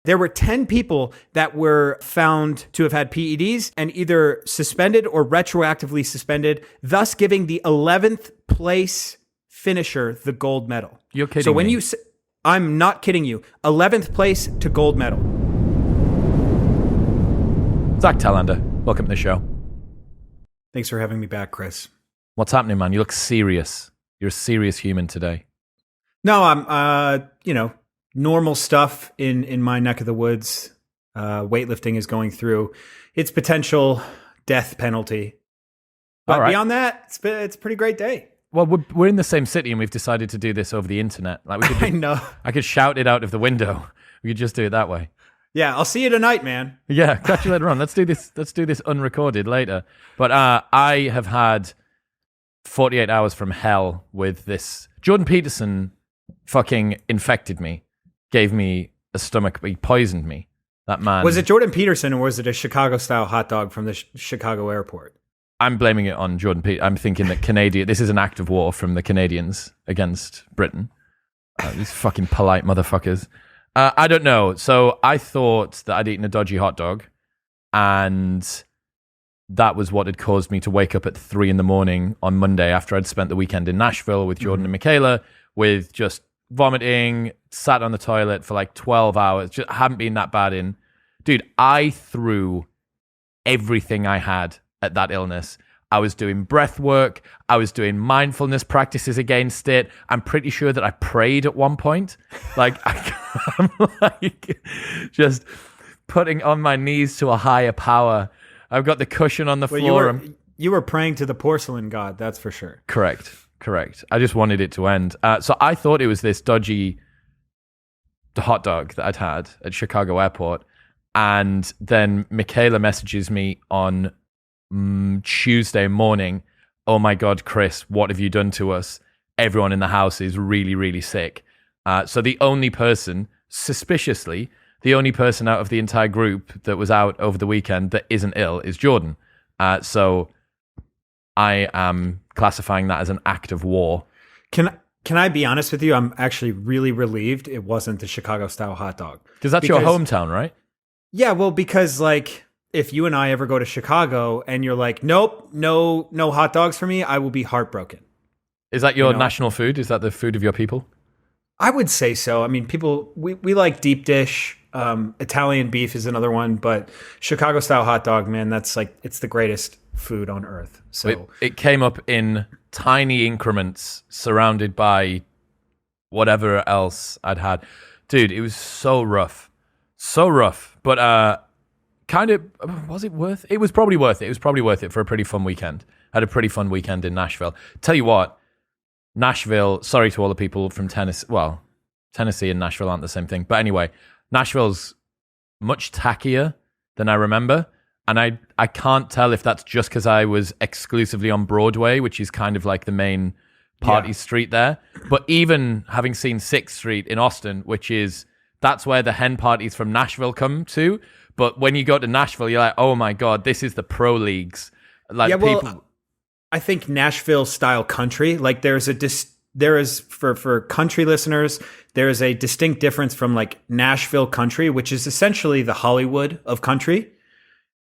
There were 10 people that were found to have had PEDs and either suspended or retroactively suspended, thus giving the 11th place finisher the gold medal. You're kidding so when me. you, I'm not kidding you, 11th place to gold medal. Zack Telander, welcome to the show. Thanks for having me back, Chris. What's happening, man? You look serious. You're a serious human today. No, I'm, normal stuff in my neck of the woods. Weightlifting is going through its potential death penalty. But beyond that, it's a pretty great day. Well, we're in the same city and we've decided to do this over the internet. Like we could I know. I could shout it out of the window. We could just do it that way. Yeah, I'll see you tonight, man. Yeah, catch you later on. Let's do this unrecorded later. But I have had 48 hours from hell with this. Jordan Peterson fucking infected me. Gave me a stomach, he poisoned me. That man. Was it Jordan Peterson or was it a Chicago-style hot dog from the Chicago airport? I'm blaming it on Jordan Peterson. I'm thinking that this is an act of war from the Canadians against Britain. These fucking polite motherfuckers. I don't know. So I thought that I'd eaten a dodgy hot dog and that was what had caused me to wake up at 3 a.m. on Monday after I'd spent the weekend in Nashville with Jordan and Mikhaila with just vomiting, sat on the toilet for like 12 hours. Just haven't been that bad in. Dude, I threw everything I had at that illness. I was doing breath work. I was doing mindfulness practices against it. I'm pretty sure that I prayed at one point. Like, I'm like just putting on my knees to a higher power. I've got the cushion on the floor. You were praying to the porcelain god, that's for sure. Correct. I just wanted it to end. So I thought it was this dodgy hot dog that I'd had at Chicago Airport. And then Mikhaila messages me on Tuesday morning, "Oh my God, Chris, what have you done to us? Everyone in the house is really, really sick." So suspiciously, the only person out of the entire group that was out over the weekend that isn't ill is Jordan. So I am classifying that as an act of war. Can I be honest with you? I'm actually really relieved it wasn't the Chicago-style hot dog. Because that's your hometown, right? Yeah, well, because like if you and I ever go to Chicago and you're like, nope, no hot dogs for me, I will be heartbroken. Is that your national food? Is that the food of your people? I would say so. I mean, we like deep dish. Italian beef is another one, but Chicago-style hot dog, man, that's like, it's the greatest food on earth. So it came up in tiny increments surrounded by whatever else I'd had. Dude, it was so rough. But kind of, was it worth it? It was probably worth it. It was probably worth it for a pretty fun weekend. I had a pretty fun weekend in Nashville. Tell you what, Nashville, sorry to all the people from Tennessee. Well, Tennessee and Nashville aren't the same thing. But anyway, Nashville's much tackier than I remember. And I can't tell if that's just because I was exclusively on Broadway, which is kind of like the main party street there. But even having seen 6th Street in Austin, that's where the hen parties from Nashville come to. But when you go to Nashville, you're like, oh my God, this is the pro leagues. Like people. I think Nashville style country, like there is for country listeners, there is a distinct difference from like Nashville country, which is essentially the Hollywood of country.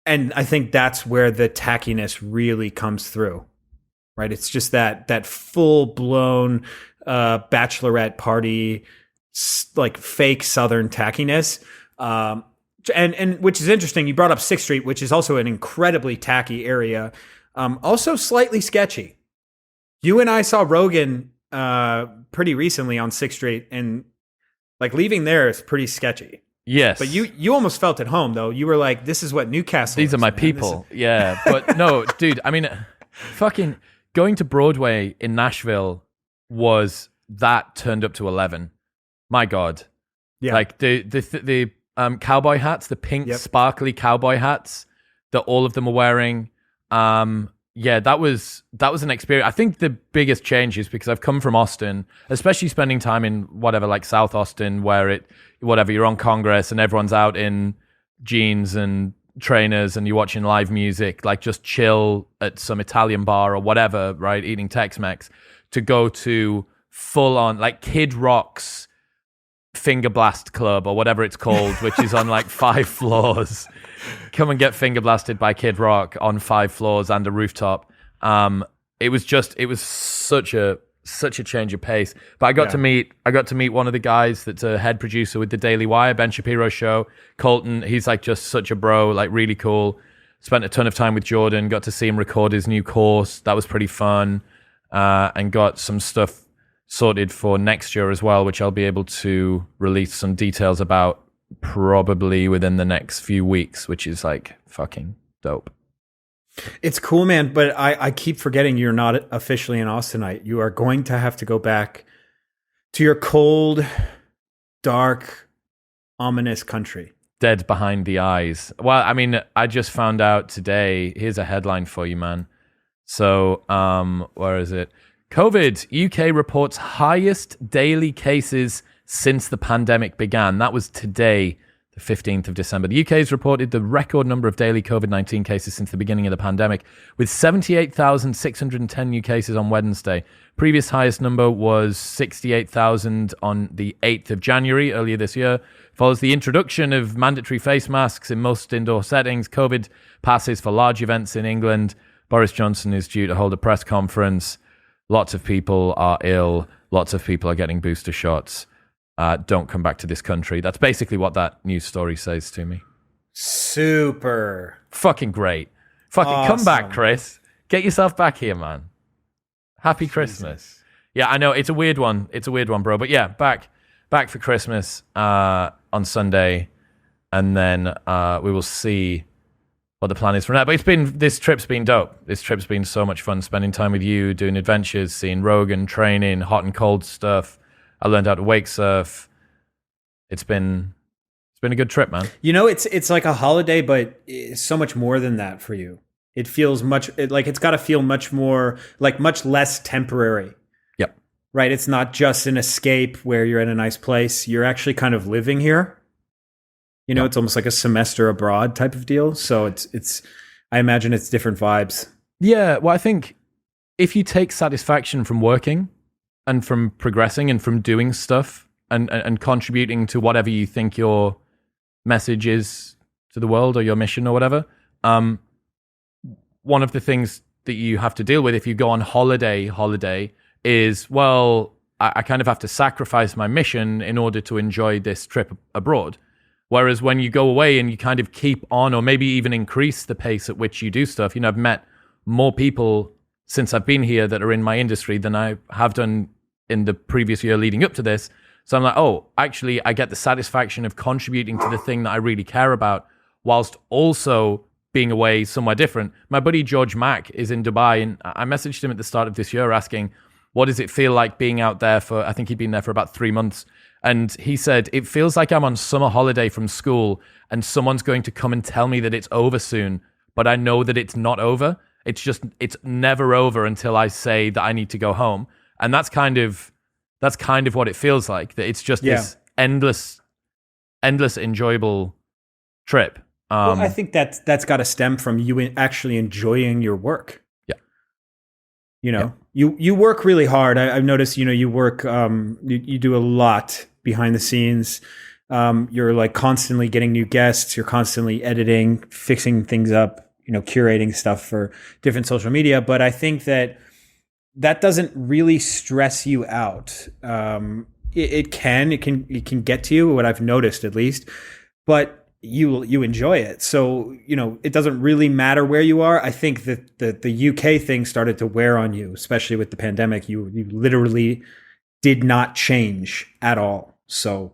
And I think that's where the tackiness really comes through, right? It's just that full-blown bachelorette party, like fake Southern tackiness. And which is interesting. You brought up 6th Street, which is also an incredibly tacky area. Also slightly sketchy. You and I saw Rogan pretty recently on 6th Street, and like leaving there is pretty sketchy. Yes. But you almost felt at home, though. You were like, this is what Newcastle These is, are my man. people. Yeah. But no, dude, I mean, fucking going to Broadway in Nashville turned up to 11. My God. Yeah. Like the cowboy hats, the pink sparkly cowboy hats that all of them are wearing. Yeah, that was an experience. I think the biggest change is because I've come from Austin, especially spending time in whatever, like South Austin, where you're on Congress and everyone's out in jeans and trainers and you're watching live music, like just chill at some Italian bar or whatever, right? Eating Tex-Mex, to go to full on like Kid Rock's Finger Blast Club or whatever it's called, which is on like 5 floors. Come and get finger blasted by Kid Rock on 5 floors and a rooftop. It was such a change of pace. But I got to meet one of the guys that's a head producer with the Daily Wire, Ben Shapiro's show, Colton. He's like just such a bro, like really cool. Spent a ton of time with Jordan, got to see him record his new course. That was pretty fun. And got some stuff sorted for next year as well, which I'll be able to release some details about probably within the next few weeks, which is like fucking dope. It's cool, man, but I keep forgetting you're not officially in Austinite. You are going to have to go back to your cold, dark, ominous country. Dead behind the eyes. Well, I mean, I just found out today. Here's a headline for you, man. So, where is it? COVID, UK reports highest daily cases since the pandemic began. That was today, the 15th of December. The UK has reported the record number of daily COVID-19 cases since the beginning of the pandemic, with 78,610 new cases on Wednesday. Previous highest number was 68,000 on the 8th of January, earlier this year. Follows the introduction of mandatory face masks in most indoor settings, COVID passes for large events in England. Boris Johnson is due to hold a press conference. Lots of people are ill. Lots of people are getting booster shots. Don't come back to this country. That's basically what that news story says to me. Super. Fucking great. Fucking awesome. Come back, Chris. Get yourself back here, man. Happy Christmas. Yeah, I know. It's a weird one. It's a weird one, bro. But yeah, back for Christmas on Sunday. And then we will see what the plan is from that. But this trip's been dope. This trip's been so much fun, spending time with you, doing adventures, seeing Rogan, training, hot and cold stuff. I learned how to wake surf. It's been a good trip, man. You know, it's like a holiday, but it's so much more than that for you. It feels it's got to feel much more, like much less temporary. Yep. Right? It's not just an escape where you're in a nice place. You're actually kind of living here. You know, It's almost like a semester abroad type of deal. So it's I imagine it's different vibes. Yeah, well, I think if you take satisfaction from working and from progressing and from doing stuff and contributing to whatever you think your message is to the world or your mission or whatever, one of the things that you have to deal with if you go on holiday is, well, I kind of have to sacrifice my mission in order to enjoy this trip abroad. Whereas when you go away and you kind of keep on or maybe even increase the pace at which you do stuff, you know, I've met more people since I've been here that are in my industry than I have done in the previous year leading up to this. So I'm like, oh, actually, I get the satisfaction of contributing to the thing that I really care about whilst also being away somewhere different. My buddy George Mack is in Dubai, and I messaged him at the start of this year asking, what does it feel like being out there I think he'd been there for about 3 months. And he said, it feels like I'm on summer holiday from school and someone's going to come and tell me that it's over soon, but I know that it's not over. It's never over until I say that I need to go home. And that's kind of what it feels like, that it's just this endless enjoyable trip. Well, I think that's got to stem from you actually enjoying your work. Yeah. You know, you work really hard. I've noticed, you know, you work, you do a lot behind the scenes. You're like constantly getting new guests. You're constantly editing, fixing things up, you know, curating stuff for different social media. But I think that doesn't really stress you out. It can get to you, what I've noticed at least, but you enjoy it. So, you know, it doesn't really matter where you are. I think that the UK thing started to wear on you, especially with the pandemic. You literally did not change at all. So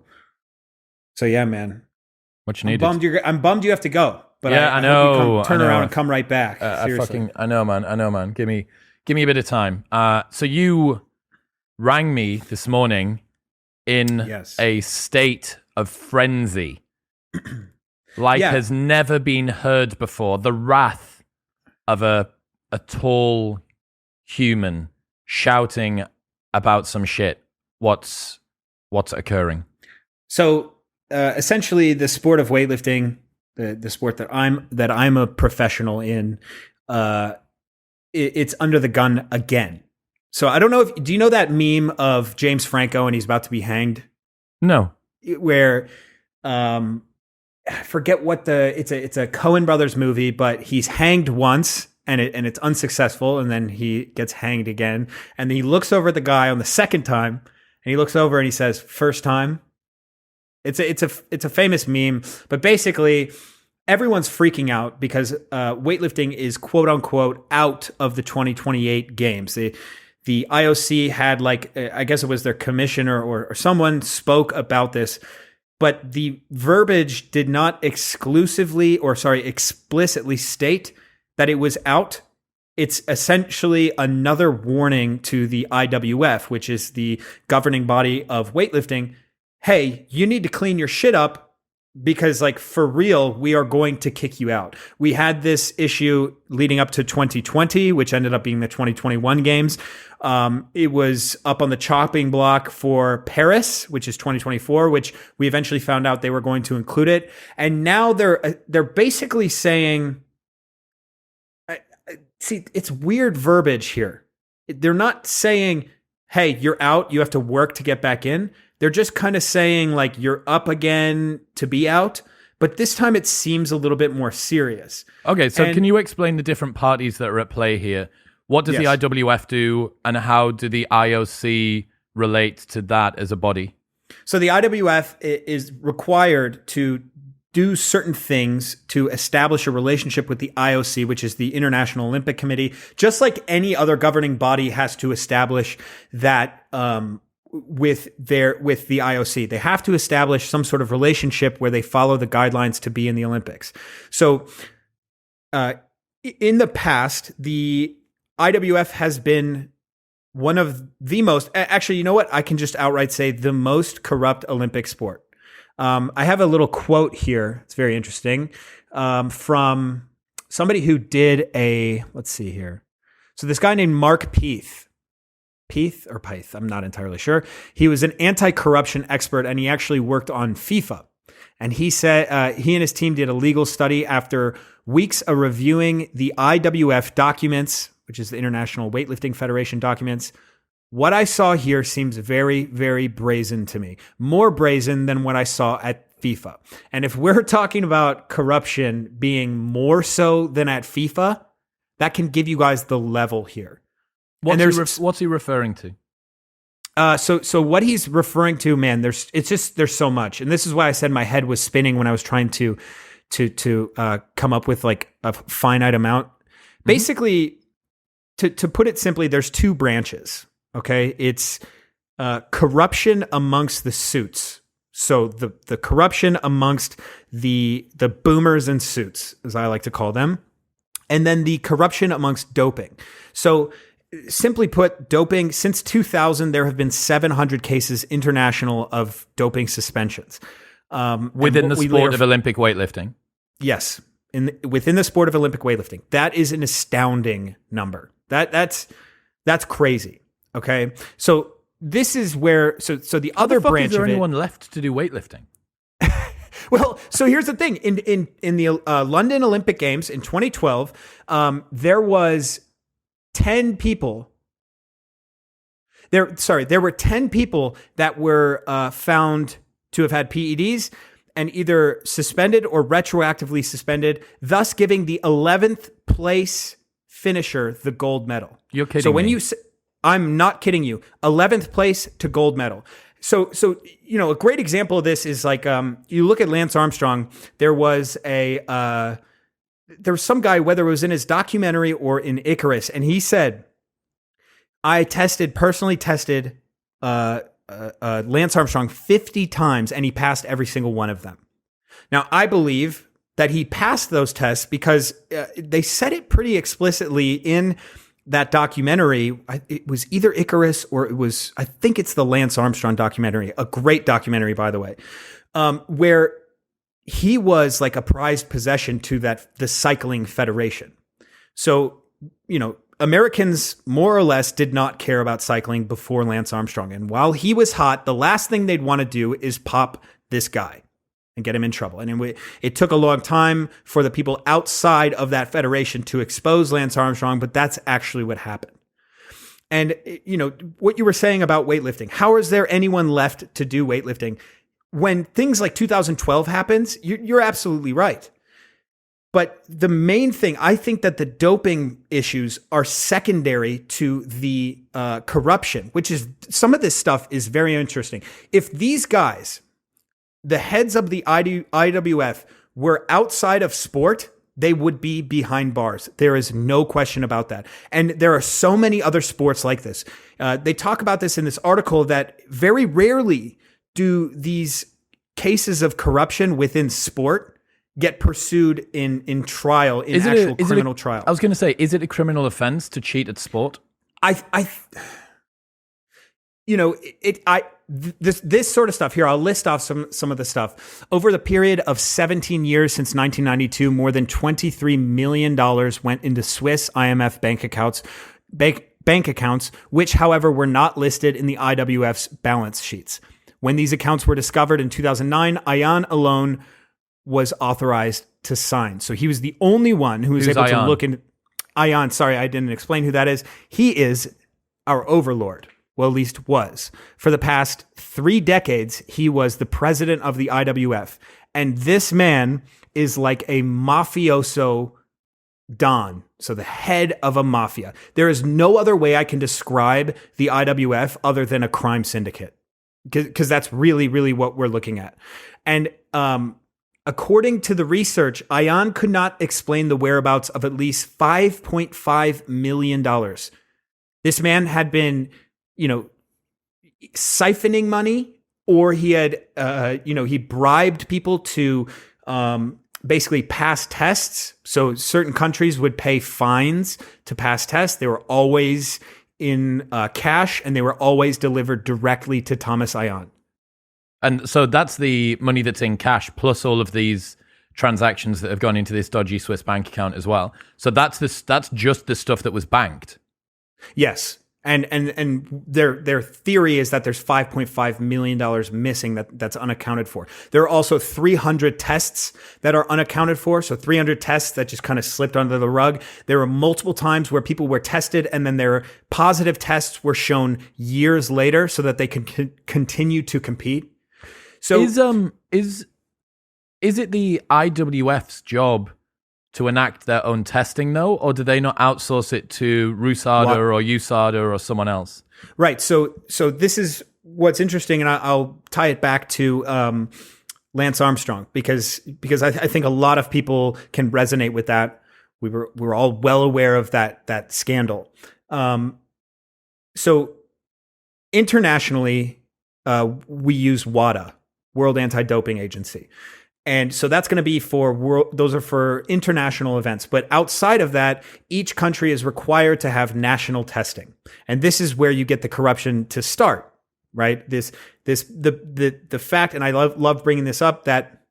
yeah, man. What you needed. I'm bummed you have to go. But yeah, I know. You turn around and come right back. I know, man. Give me a bit of time. So you rang me this morning in a state of frenzy. Has never been heard before. The wrath of a tall human shouting about some shit. What's occurring? So essentially, the sport of weightlifting, the sport that I'm a professional in, it's under the gun again. So I don't know do you know that meme of James Franco and he's about to be hanged? No. where I forget what it's a Coen Brothers movie, but he's hanged once and it's unsuccessful, and then he gets hanged again, and then he looks over at the guy on the second time, and he looks over and he says, "First time." It's a famous meme, but basically everyone's freaking out because weightlifting is quote unquote out of the 2028 games. The IOC had I guess it was their commissioner or someone spoke about this, but the verbiage did not explicitly state that it was out. It's essentially another warning to the IWF, which is the governing body of weightlifting. Hey, you need to clean your shit up because, for real, we are going to kick you out. We had this issue leading up to 2020, which ended up being the 2021 games. It was up on the chopping block for Paris, which is 2024, which we eventually found out they were going to include it. And now they're basically saying, see, it's weird verbiage here. They're not saying, hey, you're out, you have to work to get back in. They're just kind of saying you're up again to be out. But this time it seems a little bit more serious. Okay, so can you explain the different parties that are at play here? What does the IWF do, and how do the IOC relate to that as a body? So the IWF is required to do certain things to establish a relationship with the IOC, which is the International Olympic Committee, just like any other governing body has to establish that with the IOC. They have to establish some sort of relationship where they follow the guidelines to be in the Olympics. So in the past, the IWF has been one of the most, actually, you know what? I can just outright say the most corrupt Olympic sport. I have a little quote here. It's very interesting, from somebody who did let's see here. So this guy named Mark Peath, I'm not entirely sure. He was an anti-corruption expert, and he actually worked on FIFA. And he said he and his team did a legal study after weeks of reviewing the IWF documents, which is the International Weightlifting Federation documents. What I saw here seems very, very brazen to me. More brazen than what I saw at FIFA. And if we're talking about corruption being more so than at FIFA, that can give you guys the level here. What's he referring to? So what he's referring to, man, there's so much. And this is why I said my head was spinning when I was trying to come up with a finite amount. Mm-hmm. Basically, to put it simply, there's two branches. Okay, it's corruption amongst the suits. So the corruption amongst the boomers in suits, as I like to call them, and then the corruption amongst doping. So simply put, doping, since 2000, there have been 700 cases international of doping suspensions. Within the sport of Olympic weightlifting? Yes, within the sport of Olympic weightlifting. That is an astounding number. That's crazy. Okay, so this is where so the other branch of it. Is there anyone left to do weightlifting? Well, so here's the thing: in the London Olympic Games in 2012, there was 10 people. There were 10 people that were found to have had PEDs and either suspended or retroactively suspended, thus giving the 11th place finisher the gold medal. You're kidding so when me. you I'm not kidding you. 11th place to gold medal. So a great example of this is you look at Lance Armstrong. There was some guy, whether it was in his documentary or in Icarus, and he said, I personally tested Lance Armstrong 50 times, and he passed every single one of them. Now, I believe that he passed those tests because they said it pretty explicitly in that documentary. It was either Icarus or I think it's the Lance Armstrong documentary, a great documentary, by the way, where he was like a prized possession to the cycling federation. So, Americans more or less did not care about cycling before Lance Armstrong. And while he was hot, the last thing they'd want to do is pop this guy and get him in trouble. And it took a long time for the people outside of that federation to expose Lance Armstrong, but that's actually what happened. And, what you were saying about weightlifting, how is there anyone left to do weightlifting? when things like 2012 happens, you're absolutely right. But the main thing, I think that the doping issues are secondary to the corruption, which is some of this stuff is very interesting. If these guys, the heads of the IWF, were outside of sport, they would be behind bars. There is no question about that. And there are so many other sports like this. They talk about this in this article that very rarely do these cases of corruption within sport get pursued in trial, in actual criminal trial. I was going to say, is it a criminal offense to cheat at sport? This sort of stuff here, I'll list off some of the stuff. Over the period of 17 years since 1992, more than $23 million went into Swiss IMF bank accounts, which, however, were not listed in the IWF's balance sheets. When these accounts were discovered in 2009, Ayan alone was authorized to sign. So he was the only one who was able to look in. Ayan, sorry, I didn't explain who that is. He is our overlord. Well, at least was. For the past 3 decades, he was the president of the IWF. And this man is like a mafioso don. So the head of a mafia. There is no other way I can describe the IWF other than a crime syndicate. Because that's really, really what we're looking at. And according to the research, Ayan could not explain the whereabouts of at least $5.5 million. This man had been, siphoning money, or he had, he bribed people to basically pass tests. So certain countries would pay fines to pass tests. They were always in cash, and they were always delivered directly to Thomas Ayan. And so that's the money that's in cash, plus all of these transactions that have gone into this dodgy Swiss bank account as well. So that's just the stuff that was banked. Yes. And their theory is that there's $5.5 million missing that's unaccounted for. There are also 300 tests that are unaccounted for. So 300 tests that just kind of slipped under the rug. There were multiple times where people were tested, and then their positive tests were shown years later so that they can continue to compete. So is it the IWF's job to enact their own testing, though, or do they not outsource it to RUSADA or USADA or someone else? Right. So this is what's interesting, and I'll tie it back to Lance Armstrong because I think a lot of people can resonate with that. We're all well aware of that scandal. So internationally, we use WADA, World Anti-Doping Agency. And so that's going to be those are for international events. But outside of that, each country is required to have national testing. And this is where you get the corruption to start, right? The fact, and I love bringing this up, that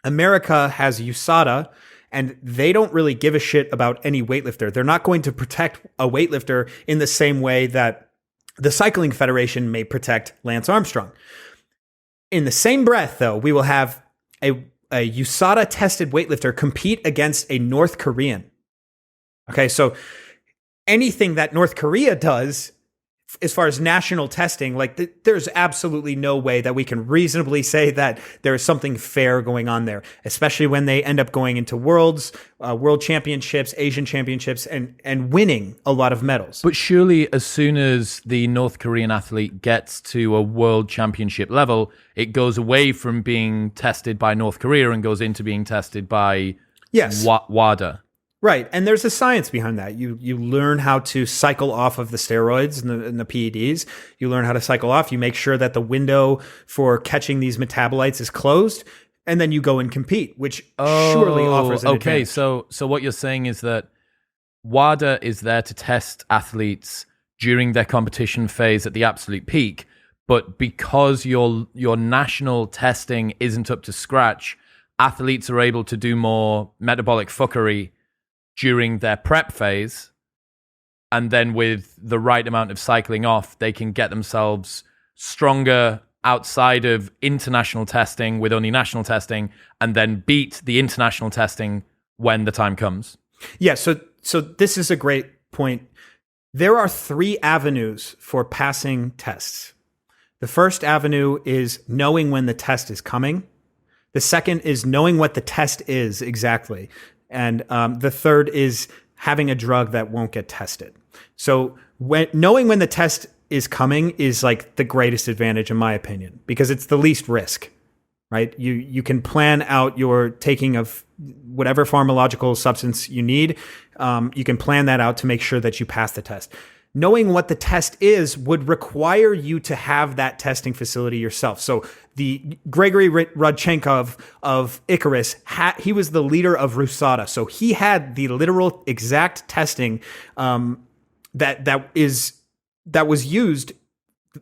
America has USADA, and they don't really give a shit about any weightlifter. They're not going to protect a weightlifter in the same way that the Cycling Federation may protect Lance Armstrong. In the same breath, though, we will have a USADA-tested weightlifter compete against a North Korean. Okay, so anything that North Korea does, as far as national testing, there's absolutely no way that we can reasonably say that there is something fair going on there, especially when they end up going into world championships, Asian championships, and winning a lot of medals. But surely as soon as the North Korean athlete gets to a world championship level, it goes away from being tested by North Korea and goes into being tested by WADA. Right, and there's a science behind that. You learn how to cycle off of the steroids and the PEDs. You learn how to cycle off. You make sure that the window for catching these metabolites is closed, and then you go and compete, which surely offers an advantage. So what you're saying is that WADA is there to test athletes during their competition phase at the absolute peak, but because your national testing isn't up to scratch, athletes are able to do more metabolic fuckery during their prep phase, and then with the right amount of cycling off, they can get themselves stronger outside of international testing with only national testing, and then beat the international testing when the time comes. Yeah, so this is a great point. There are 3 avenues for passing tests. The first avenue is knowing when the test is coming. The second is knowing what the test is exactly. And the third is having a drug that won't get tested. So knowing when the test is coming is like the greatest advantage in my opinion, because it's the least risk, right? You can plan out your taking of whatever pharmacological substance you need. You can plan that out to make sure that you pass the test. Knowing what the test is would require you to have that testing facility yourself. So the Gregory Rodchenkov of Icarus, he was the leader of RUSADA. So he had the literal exact testing that was used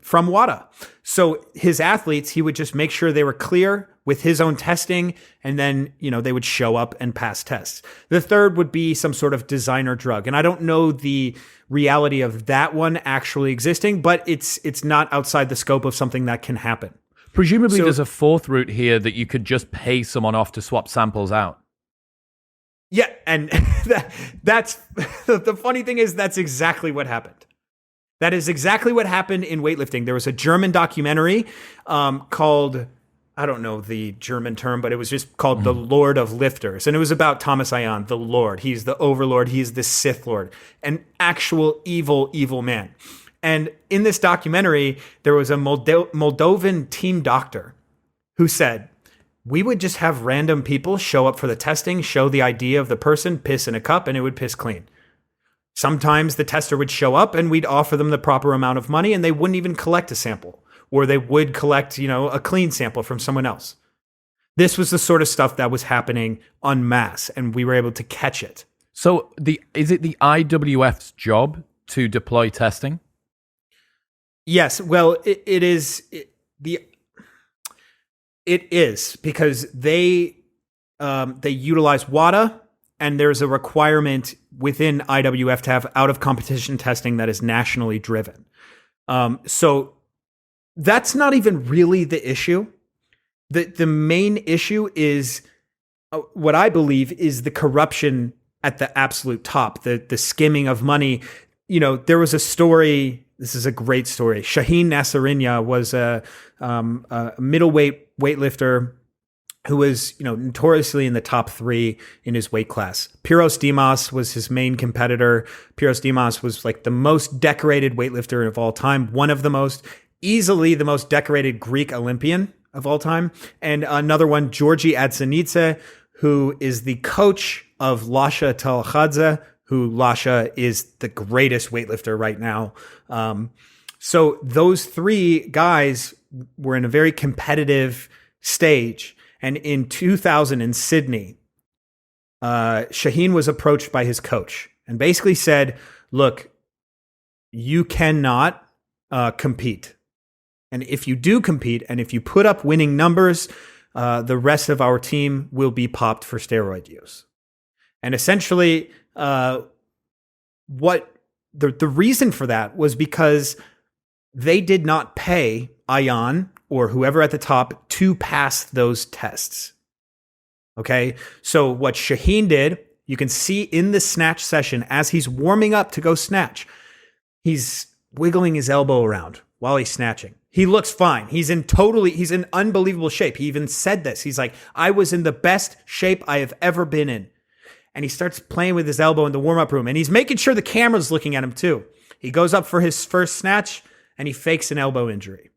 from WADA. So his athletes, he would just make sure they were clear with his own testing, and then, they would show up and pass tests. The third would be some sort of designer drug. And I don't know the reality of that one actually existing, but it's not outside the scope of something that can happen. Presumably there's a fourth route here that you could just pay someone off to swap samples out. Yeah, and that's the funny thing is that's exactly what happened. That is exactly what happened in weightlifting. There was a German documentary called, I don't know the German term, but it was just called The Lord of Lifters. And it was about Thomas Ion, the Lord. He's the overlord. He's the Sith Lord, an actual evil, evil man. And in this documentary, there was a Moldovan team doctor who said, we would just have random people show up for the testing, show the ID of the person, piss in a cup, and it would piss clean. Sometimes the tester would show up and we'd offer them the proper amount of money and they wouldn't even collect a sample, or they would collect, a clean sample from someone else. This was the sort of stuff that was happening en masse, and we were able to catch it. So is it the IWF's job to deploy testing? Yes. Well, it is because they utilize WADA, and there's a requirement within IWF to have out of competition testing that is nationally driven. So that's not even really the issue. The main issue is what I believe is the corruption at the absolute top, the skimming of money. There was a story. This is a great story. Shaheen Nasarinya was a middleweight weightlifter who was, notoriously in the top 3 in his weight class. Piros Dimas was his main competitor. Piros Dimas was like the most decorated weightlifter of all time, easily the most decorated Greek Olympian of all time. And another one, Georgi Adzanidze, who is the coach of Lasha Talkhadze, who Lasha is the greatest weightlifter right now. So those 3 guys were in a very competitive stage. And in 2000 in Sydney, Shaheen was approached by his coach and basically said, look, you cannot compete. And if you do compete, and if you put up winning numbers, the rest of our team will be popped for steroid use. And essentially, what the reason for that was because they did not pay Ion or whoever at the top to pass those tests. Okay, so what Shaheen did, you can see in the snatch session as he's warming up to go snatch, he's wiggling his elbow around while he's snatching. He looks fine. He's in unbelievable shape. He even said this. He's like, I was in the best shape I have ever been in. And he starts playing with his elbow in the warm-up room, and he's making sure the camera's looking at him too. He goes up for his first snatch, and he fakes an elbow injury.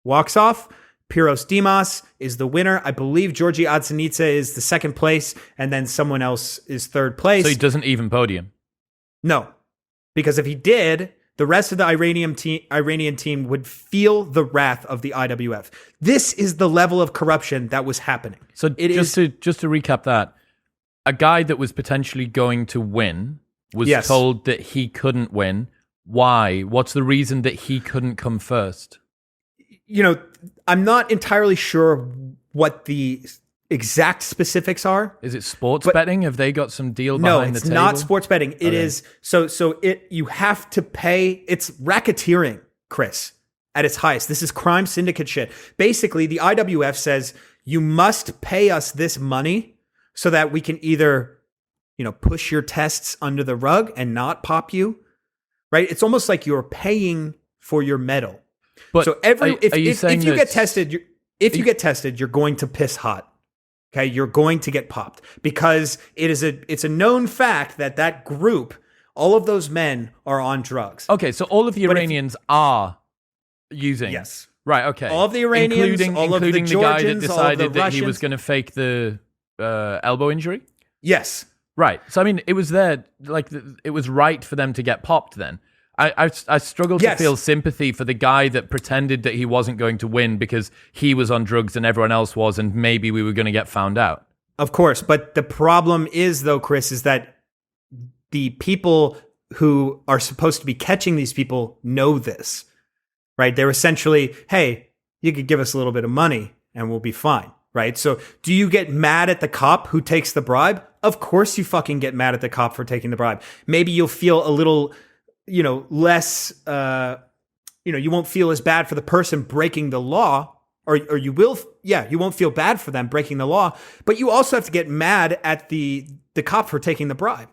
Walks off. Piros Dimas is the winner. I believe Georgi Adzanidze is the second place, and then someone else is third place. So he doesn't even podium? No, because if he did, the rest of the Iranian team would feel the wrath of the IWF. This is the level of corruption that was happening. So just to recap that, a guy that was potentially going to win was told that he couldn't win. Why? What's the reason that he couldn't come first? I'm not entirely sure what the exact specifics are. Is it sports betting? Have they got some deal behind the table? No, it's not sports betting. It is you have to pay. It's racketeering, Chris, at its highest. This is crime syndicate shit. Basically, the IWF says you must pay us this money so that we can either, push your tests under the rug and not pop you, right? It's almost like you're paying for your medal. But so if you get tested, if you get tested, you're going to piss hot. Okay, you're going to get popped because it's a known fact that group, all of those men are on drugs. Okay, so all of the Iranians are using. Yes. Right. Okay. All of the Iranians, including the the guy that Georgians, decided that he was going to fake the elbow injury. Yes. Right. So I mean, it was there. Like it was right for them to get popped. Then I struggle to feel sympathy for the guy that pretended that he wasn't going to win because he was on drugs and everyone else was, and maybe we were going to get found out. Of course, but the problem is, though, Chris, is that the people who are supposed to be catching these people know this, right? They're essentially, hey, you could give us a little bit of money and we'll be fine, right? So do you get mad at the cop who takes the bribe? Of course you fucking get mad at the cop for taking the bribe. Maybe you'll feel a little, less, you won't feel as bad for the person breaking the law, or you will, you won't feel bad for them breaking the law, but you also have to get mad at the cop for taking the bribe.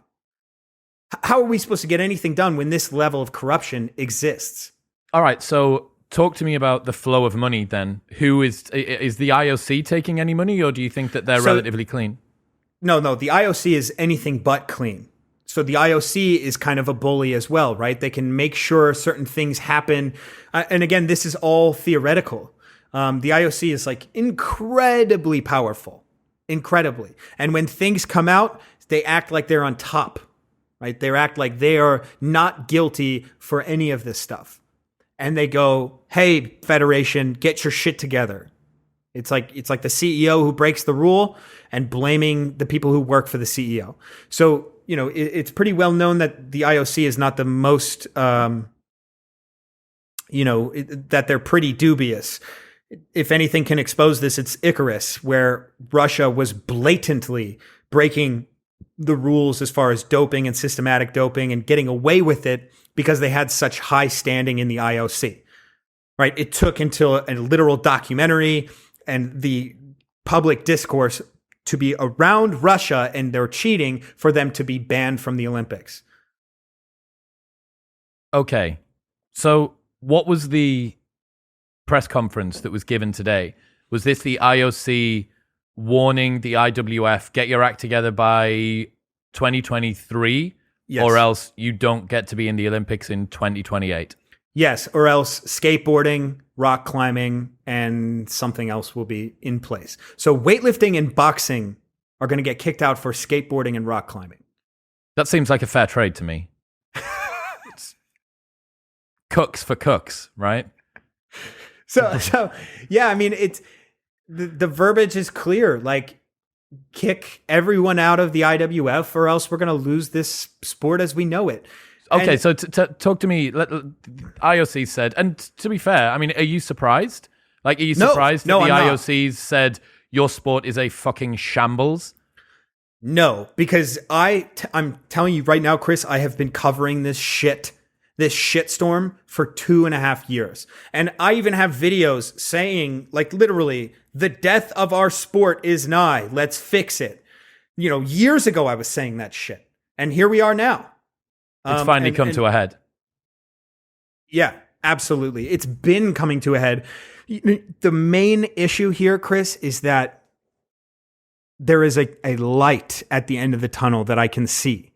How are we supposed to get anything done when this level of corruption exists? All right, so talk to me about the flow of money then. Who is the IOC taking any money, or do you think that they're relatively clean? No, the IOC is anything but clean. So the IOC is kind of a bully as well, right? They can make sure certain things happen. And again, this is all theoretical. The IOC is like incredibly powerful, incredibly. And when things come out, they act like they're on top, right? They act like they are not guilty for any of this stuff. And they go, hey, Federation, get your shit together. It's like the CEO who breaks the rule and blaming the people who work for the CEO. So, it's pretty well known that the IOC is not the most, that they're pretty dubious. If anything can expose this, it's Icarus, where Russia was blatantly breaking the rules as far as doping and systematic doping and getting away with it because they had such high standing in the IOC, right? It took until a literal documentary and the public discourse to be around Russia and their cheating for them to be banned from the Olympics. Okay. So what was the press conference that was given today? Was this the IOC warning the IWF, get your act together by 2023, or else you don't get to be in the Olympics in 2028? Yes, or else skateboarding, rock climbing, and something else will be in place. So weightlifting and boxing are going to get kicked out for skateboarding and rock climbing. That seems like a fair trade to me. It's cooks for cooks, right? So yeah, I mean, it's the verbiage is clear. Like, kick everyone out of the IWF, or else we're going to lose this sport as we know it. Okay, so talk to me. IOC said, and to be fair, I mean, are you surprised? Like, are you surprised that the IOC said your sport is a fucking shambles? No, because I'm telling you right now, Chris, I have been covering this shitstorm for 2.5 years. And I even have videos saying, like, literally, the death of our sport is nigh. Let's fix it. Years ago, I was saying that shit. And here we are now. It's finally come to a head. Yeah, absolutely. It's been coming to a head. The main issue here, Chris, is that there is a light at the end of the tunnel that I can see.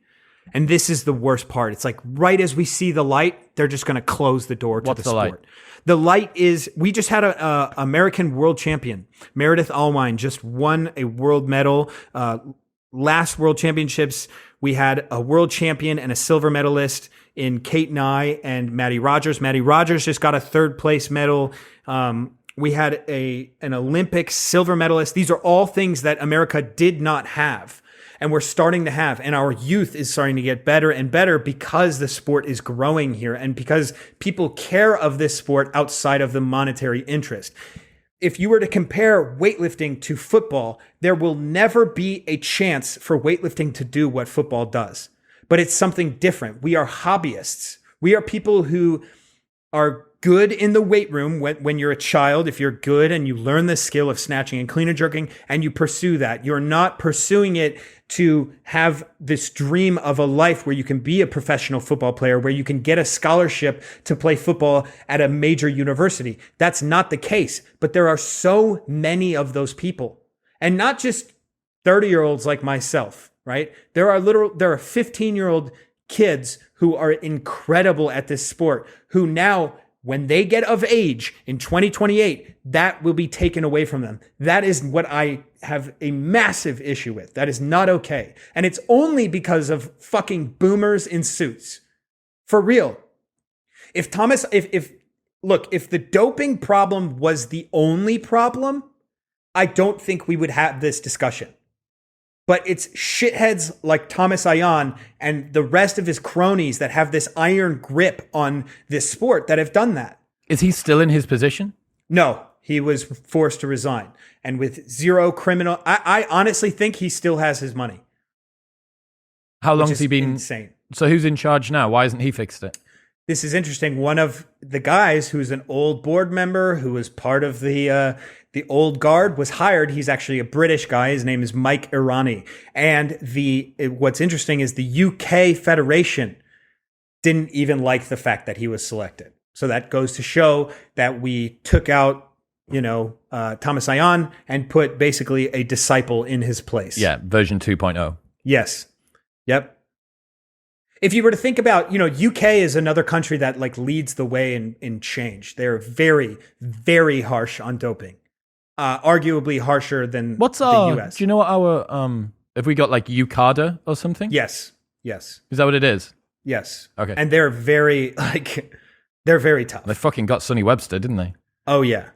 And this is the worst part. It's like right as we see the light, they're just going to close the door to the sport. Light? The light is, we just had a American world champion. Meredith Allwine just won a world medal. Last World Championships, we had a world champion and a silver medalist in Kate Nye and Maddie Rogers. Maddie Rogers just got a 3rd place medal. We had an Olympic silver medalist. These are all things that America did not have, and we're starting to have. And our youth is starting to get better and better because the sport is growing here and because people care of this sport outside of the monetary interest. If you were to compare weightlifting to football, there will never be a chance for weightlifting to do what football does. But it's something different. We are hobbyists. We are people who are good in the weight room when you're a child, if you're good and you learn the skill of snatching and clean and jerking and you pursue that, you're not pursuing it to have this dream of a life where you can be a professional football player, where you can get a scholarship to play football at a major university. That's not the case. But there are so many of those people, and not just 30-year-olds like myself, right? There are 15-year-old kids who are incredible at this sport, who now, when they get of age in 2028, that will be taken away from them. That is what I have a massive issue with. That is not okay. And it's only because of fucking boomers in suits. For real. If the doping problem was the only problem, I don't think we would have this discussion. But it's shitheads like Thomas Ayan and the rest of his cronies that have this iron grip on this sport that have done that. Is he still in his position? No, he was forced to resign. And with zero criminal, I honestly think he still has his money. How long has he been? Insane. So who's in charge now? Why hasn't he fixed it? This is interesting. One of the guys who's an old board member who was part of the old guard was hired. He's actually a British guy. His name is Mike Irani. And what's interesting is the UK Federation didn't even like the fact that he was selected. So that goes to show that we took out, Thomas Ayan and put basically a disciple in his place. Yeah, version 2.0. Yes. Yep. If you were to think about, UK is another country that leads the way in change. They're very, very harsh on doping. Arguably harsher than the US. Do you know what our, have we got UCADA or something? Yes. Is that what it is? Yes. Okay. And they're very, they're very tough. They fucking got Sonny Webster, didn't they? Oh, yeah.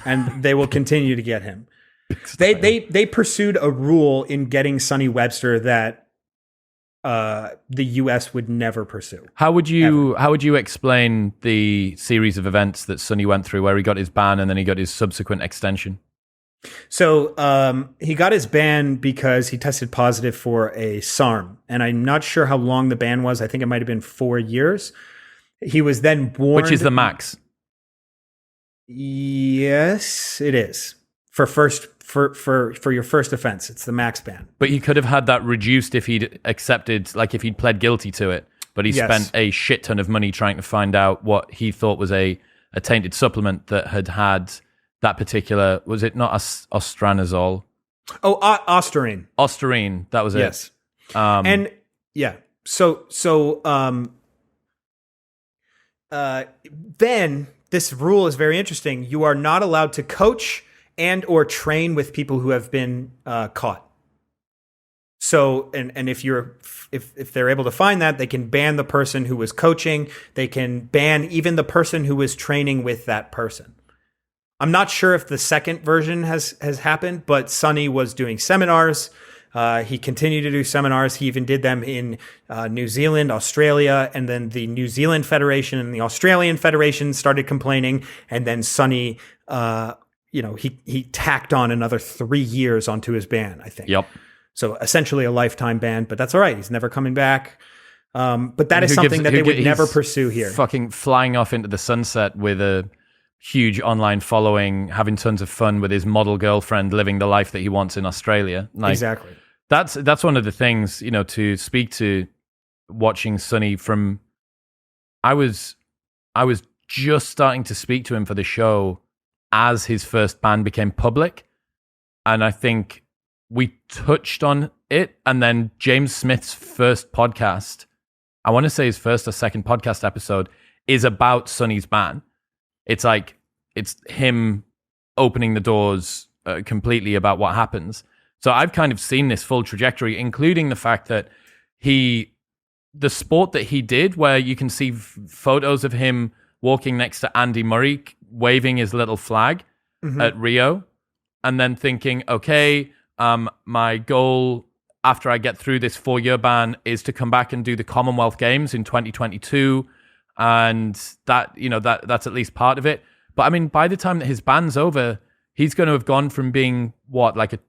And they will continue to get him. They pursued a rule in getting Sonny Webster that the US would never pursue. How would you explain the series of events that Sonny went through where he got his ban and then he got his subsequent extension? So he got his ban because he tested positive for a SARM. And I'm not sure how long the ban was. I think it might have been 4 years. He was then warned. Which is the max? Yes, it is. For your first offense, it's the max ban. But he could have had that reduced if he'd accepted, if he'd pled guilty to it. But he spent a shit ton of money trying to find out what he thought was a tainted supplement that had that particular, was it not ostranazole? Oh, Ostarine. Ostarine, that was it. Yes. And yeah, then this rule is very interesting. You are not allowed to coach and or train with people who have been caught. So, and if they're able to find that, they can ban the person who was coaching. They can ban even the person who was training with that person. I'm not sure if the second version has happened, but Sonny was doing seminars. He continued to do seminars. He even did them in New Zealand, Australia, and then the New Zealand Federation and the Australian Federation started complaining. And then Sonny, he tacked on another 3 years onto his ban, I think. Yep. So essentially a lifetime ban, but that's all right. He's never coming back. But that is something that they would never pursue here. Fucking flying off into the sunset with a huge online following, having tons of fun with his model girlfriend, living the life that he wants in Australia. Exactly. That's one of the things, to speak to watching Sonny from. I was just starting to speak to him for the show as his first ban became public, and I think we touched on it. And then James Smith's first podcast, I want to say his first or second podcast episode, is about Sonny's ban. It's it's him opening the doors completely about what happens. So I've kind of seen this full trajectory, including the fact that the sport that he did, where you can see photos of him walking next to Andy Murray, waving his little flag at Rio, and then thinking, okay, my goal after I get through this 4-year ban is to come back and do the Commonwealth Games in 2022. And that, that's at least part of it. But I mean, by the time that his ban's over, he's going to have gone from being like a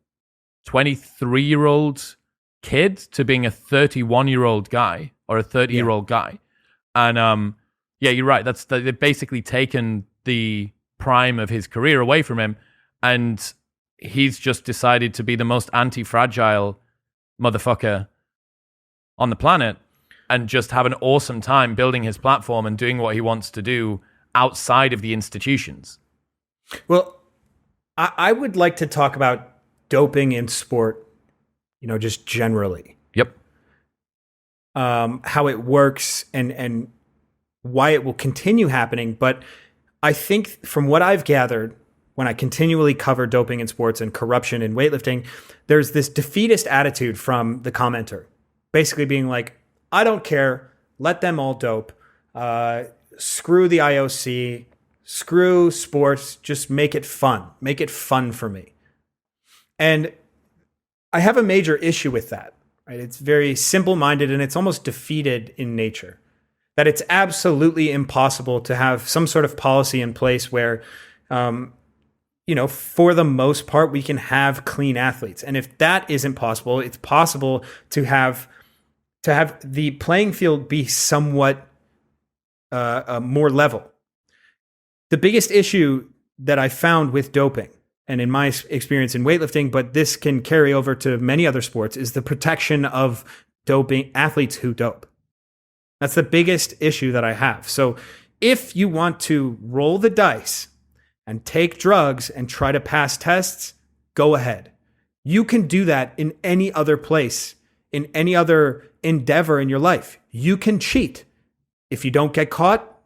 23-year-old kid to being a 31-year-old guy or a 30-year-old guy. And Yeah, you're right. They've basically taken the prime of his career away from him, and he's just decided to be the most anti-fragile motherfucker on the planet and just have an awesome time building his platform and doing what he wants to do outside of the institutions. Well, I would like to talk about doping in sport, just generally. Yep. How it works and why it will continue happening. But I think from what I've gathered, when I continually cover doping in sports and corruption in weightlifting, there's this defeatist attitude from the commenter, basically being like, I don't care, let them all dope, screw the IOC, screw sports, just make it fun for me. And I have a major issue with that. Right? It's very simple-minded and it's almost defeated in nature. That it's absolutely impossible to have some sort of policy in place where, for the most part, we can have clean athletes. And if that isn't possible, it's possible to have the playing field be somewhat more level. The biggest issue that I found with doping, and in my experience in weightlifting, but this can carry over to many other sports, is the protection of doping athletes who dope. That's the biggest issue that I have. So if you want to roll the dice and take drugs and try to pass tests, go ahead. You can do that in any other place, in any other endeavor in your life. You can cheat. If you don't get caught,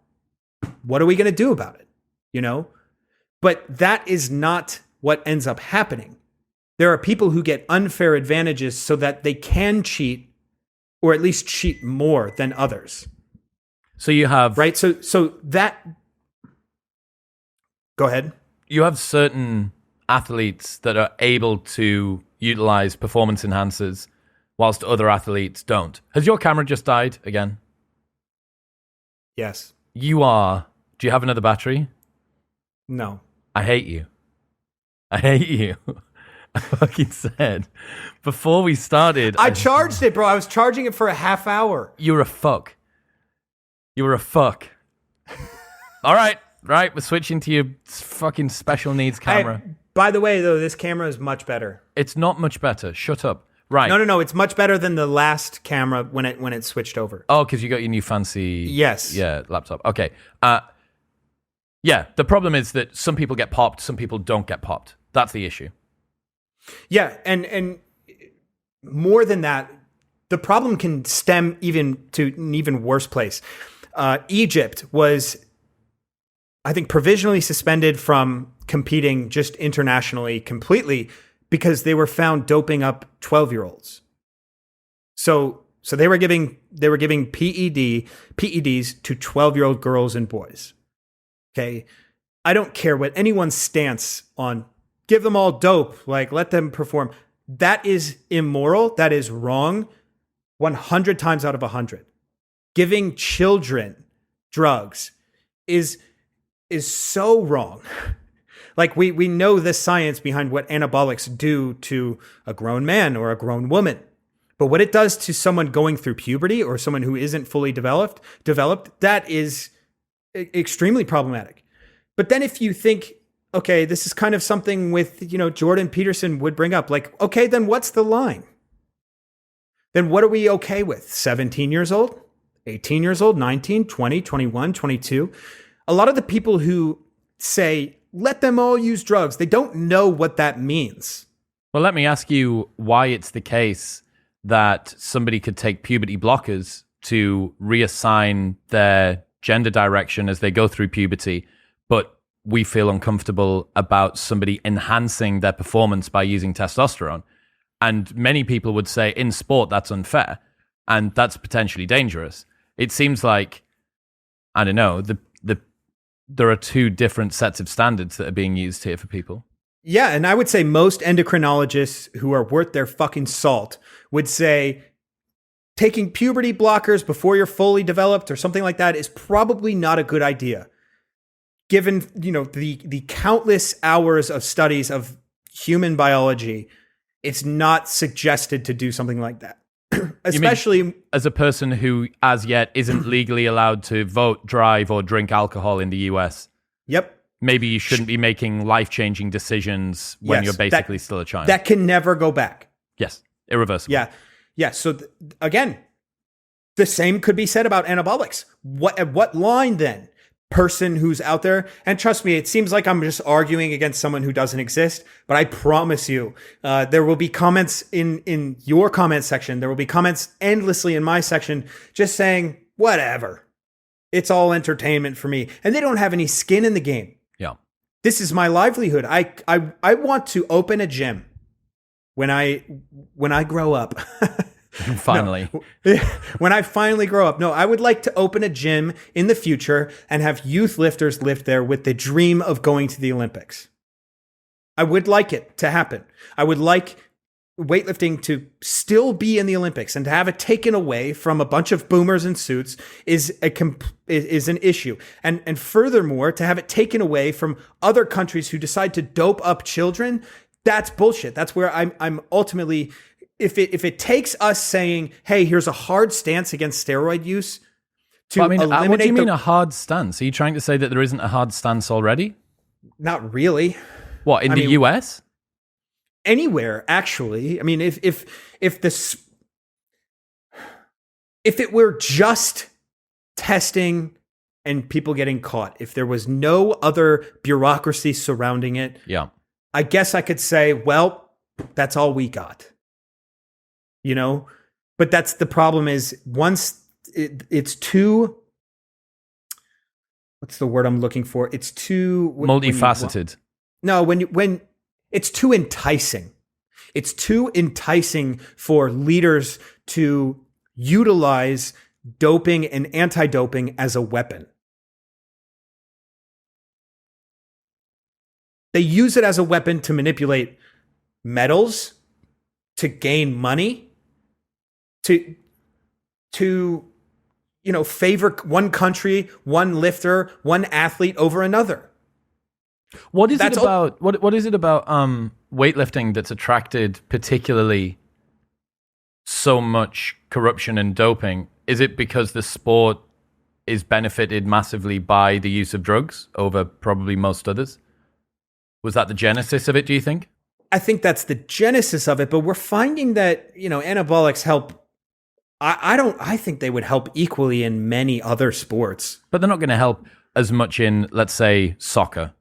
what are we going to do about it? But that is not what ends up happening. There are people who get unfair advantages so that they can cheat, or at least cheat more than others. So you have... Right? So that... Go ahead. You have certain athletes that are able to utilize performance enhancers whilst other athletes don't. Has your camera just died again? Yes. Do you have another battery? No. I hate you. I fucking said before we started. I charged it, bro. I was charging it for a half hour. You were a fuck. All right. We're switching to your fucking special needs camera. By the way, though, this camera is much better. It's not much better. Shut up. Right. No. It's much better than the last camera when it switched over. Oh, because you got your new fancy... Yes. Yeah, laptop. Okay. Yeah, the problem is that some people get popped, some people don't get popped. That's the issue. Yeah, and more than that, the problem can stem even to an even worse place. Egypt was, I think, provisionally suspended from competing just internationally completely because they were found doping up 12-year-olds. So they were giving PEDs to 12-year-old girls and boys. Okay, I don't care what anyone's stance on. Give them all dope, like let them perform. That is immoral. That is wrong. 100 times out of 100. Giving children drugs is so wrong. Like we know the science behind what anabolics do to a grown man or a grown woman. But what it does to someone going through puberty or someone who isn't fully developed, that is extremely problematic. But then if you think, okay, this is kind of something with, Jordan Peterson would bring up, like, okay, then what's the line? Then what are we okay with? 17 years old, 18 years old, 19, 20, 21, 22. A lot of the people who say, let them all use drugs, they don't know what that means. Well, let me ask you why it's the case that somebody could take puberty blockers to reassign their gender direction as they go through puberty, but we feel uncomfortable about somebody enhancing their performance by using testosterone. And many people would say in sport, that's unfair and that's potentially dangerous. It seems like, I don't know, there are two different sets of standards that are being used here for people. Yeah, and I would say most endocrinologists who are worth their fucking salt would say taking puberty blockers before you're fully developed or something like that is probably not a good idea. Given, the countless hours of studies of human biology, it's not suggested to do something like that. especially as a person who as yet isn't legally allowed to vote, drive, or drink alcohol in the US. Yep. Maybe you shouldn't be making life-changing decisions when you're basically still a child. That can never go back. Yes, irreversible. Yeah. So again, the same could be said about anabolics. At what line then? Person who's out there, and trust me, it seems like I'm just arguing against someone who doesn't exist, but I promise you, there will be comments in your comment section. There will be comments endlessly in my section just saying, whatever. It's all entertainment for me. And they don't have any skin in the game. Yeah. This is my livelihood. I want to open a gym when I grow up. Finally. No. When I finally grow up. No, I would like to open a gym in the future and have youth lifters lift there with the dream of going to the Olympics. I would like it to happen. I would like weightlifting to still be in the Olympics, and to have it taken away from a bunch of boomers in suits is an issue. And furthermore, to have it taken away from other countries who decide to dope up children, that's bullshit. That's where I'm ultimately, if it takes us saying, hey, here's a hard stance against steroid use to eliminate. What do you mean a hard stance? Are you trying to say that there isn't a hard stance already? Not really. What, in the US? Anywhere, actually. I mean, if it were just testing and people getting caught, if there was no other bureaucracy surrounding it, yeah, I guess I could say, well, that's all we got. You know, but that's the problem is once it's too, what's the word I'm looking for? It's too multifaceted. When it's too enticing. It's too enticing for leaders to utilize doping and anti-doping as a weapon. They use it as a weapon to manipulate medals, to gain money, to favor one country, one lifter, one athlete over another. What is it about weightlifting that's attracted particularly so much corruption and doping? Is it because the sport is benefited massively by the use of drugs over probably most others? Was that the genesis of it, do you think? I think that's the genesis of it, but we're finding that, anabolics help. I think they would help equally in many other sports. But they're not going to help as much in, let's say, soccer.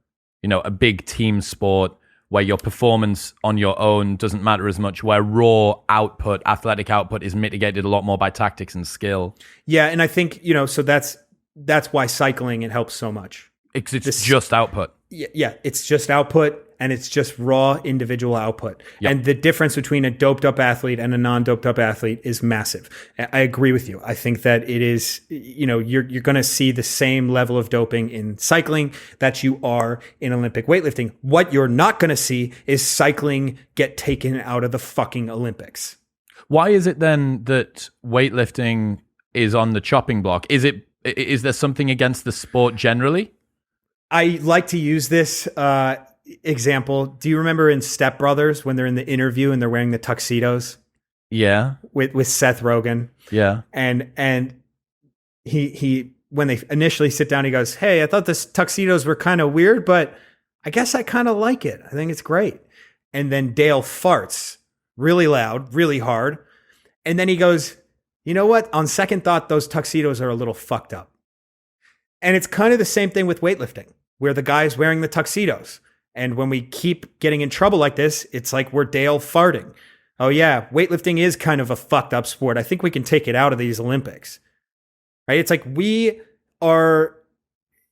A big team sport where your performance on your own doesn't matter as much, where raw output, athletic output is mitigated a lot more by tactics and skill. Yeah, and I think, so that's why cycling, it helps so much. It's just output. Yeah, it's just output, and it's just raw individual output. Yep. And the difference between a doped up athlete and a non-doped up athlete is massive. I agree with you. I think that it is, you're going to see the same level of doping in cycling that you are in Olympic weightlifting. What you're not going to see is cycling get taken out of the fucking Olympics. Why is it then that weightlifting is on the chopping block? Is there something against the sport generally? I like to use this example. Do you remember in Step Brothers when they're in the interview and they're wearing the tuxedos? Yeah. With Seth Rogen. Yeah. And he when they initially sit down, he goes, "Hey, I thought the tuxedos were kind of weird, but I guess I kind of like it. I think it's great." And then Dale farts really loud, really hard. And then he goes, "You know what? On second thought, those tuxedos are a little fucked up." And it's kind of the same thing with weightlifting, where the guy's wearing the tuxedos. And when we keep getting in trouble like this, it's like we're Dale farting. Oh yeah, weightlifting is kind of a fucked up sport. I think we can take it out of these Olympics. Right? It's like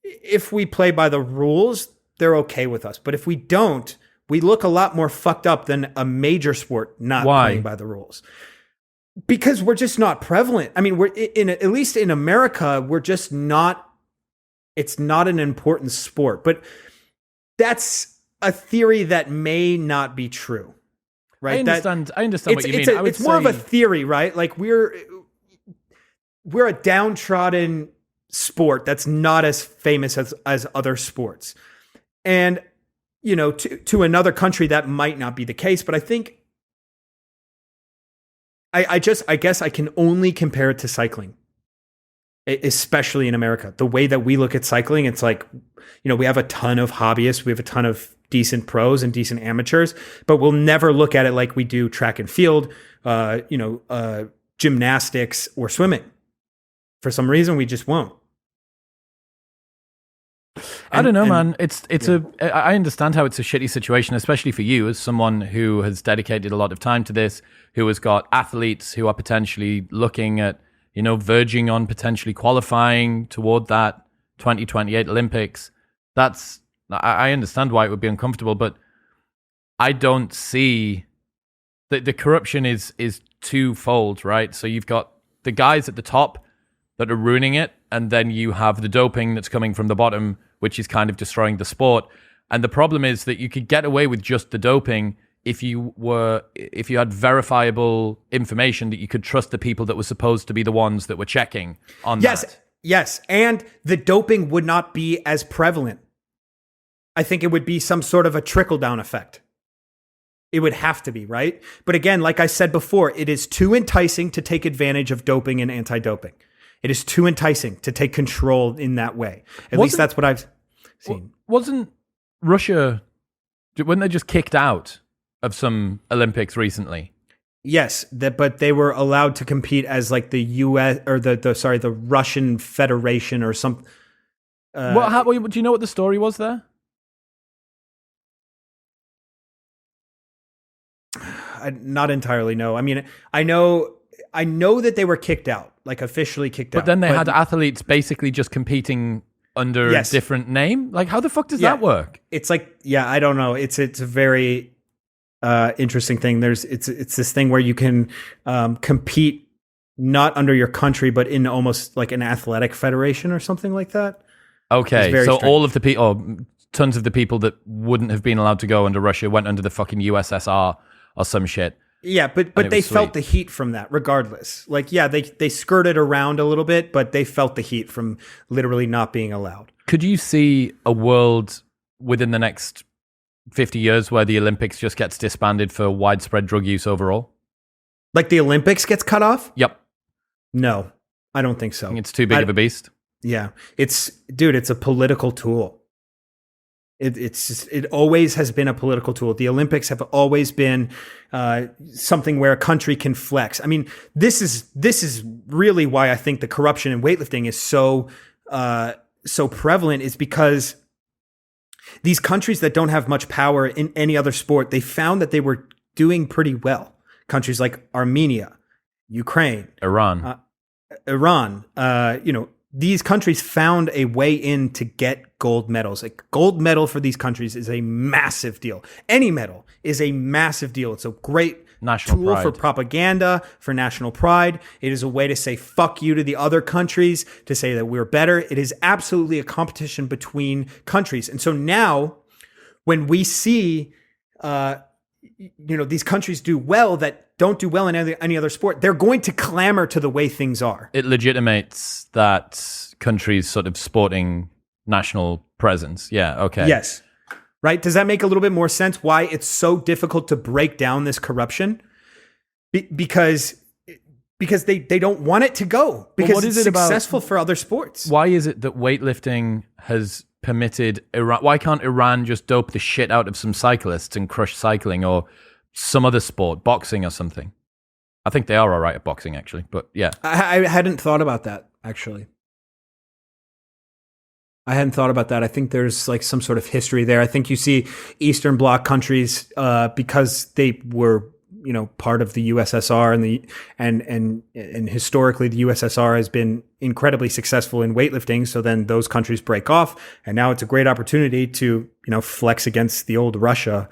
if we play by the rules, they're okay with us. But if we don't, we look a lot more fucked up than a major sport not playing by the rules. Because we're just not prevalent. I mean, at least in America, we're just not. It's not an important sport, but that's a theory that may not be true, right? I understand what you mean. It's more of a theory, right? Like we're a downtrodden sport that's not as famous as other sports. And, to another country, that might not be the case, but I think I guess I can only compare it to cycling, especially in America. The way that we look at cycling, it's like, we have a ton of hobbyists, we have a ton of decent pros and decent amateurs, but we'll never look at it like we do track and field, gymnastics or swimming. For some reason, we just won't. I don't know, man. I understand how it's a shitty situation, especially for you as someone who has dedicated a lot of time to this, who has got athletes who are potentially looking at, verging on potentially qualifying toward that 2028 Olympics. I understand why it would be uncomfortable, but I don't see the corruption is twofold, right? So you've got the guys at the top that are ruining it, and then you have the doping that's coming from the bottom, which is kind of destroying the sport. And the problem is that you could get away with just the doping if you had verifiable information that you could trust the people that were supposed to be the ones that were checking on that. Yes, and the doping would not be as prevalent. I think it would be some sort of a trickle-down effect. It would have to be, right? But again, like I said before, it is too enticing to take advantage of doping and anti-doping. It is too enticing to take control in that way. At least that's what I've seen. Wasn't Russia, weren't they just kicked out of some Olympics recently? Yes, but they were allowed to compete as like the U.S. or the Russian Federation or some. Do you know what the story was there? Not entirely. No, I mean, I know that they were kicked out, like officially kicked out. But then they had athletes basically just competing under a different name. Like, how the fuck does that work? It's like, I don't know. It's a very interesting thing. It's this thing where you can compete not under your country, but in almost like an athletic federation or something like that. Okay, so strange. All of the people, tons of the people that wouldn't have been allowed to go under Russia went under the fucking USSR or some shit. Yeah, but they felt the heat from that regardless. Like, they skirted around a little bit, but they felt the heat from literally not being allowed. Could you see a world within the next 50 years where the Olympics just gets disbanded for widespread drug use overall? Like the Olympics gets cut off? Yep. No, I don't think so. I think it's too big of a beast. Yeah. It's a political tool. It always has been a political tool. The Olympics have always been something where a country can flex. I mean, this is really why I think the corruption in weightlifting is so prevalent, is because these countries that don't have much power in any other sport, they found that they were doing pretty well. Countries like Armenia, Ukraine, Iran, these countries found a way in to get gold medals. A gold medal for these countries is a massive deal. Any medal is a massive deal. It's a great national tool pride. For propaganda, for national pride. It is a way to say fuck you to the other countries, to say that we're better. It is absolutely a competition between countries. And so now when we see these countries do well that don't do well in any other sport, they're going to clamor to the way things are. It legitimates that country's sort of sporting national presence. Yeah, okay. Yes. Right? Does that make a little bit more sense why it's so difficult to break down this corruption? Because they don't want it to go. Because it's successful for other sports. Why is it that weightlifting has permitted Iran? Why can't Iran just dope the shit out of some cyclists and crush cycling or some other sport, boxing or something? I think they are all right at boxing, actually. But yeah. I hadn't thought about that, actually. I hadn't thought about that. I think there's like some sort of history there. I think you see Eastern Bloc countries because they were, part of the USSR and historically the USSR has been incredibly successful in weightlifting. So then those countries break off, and now it's a great opportunity to flex against the old Russia,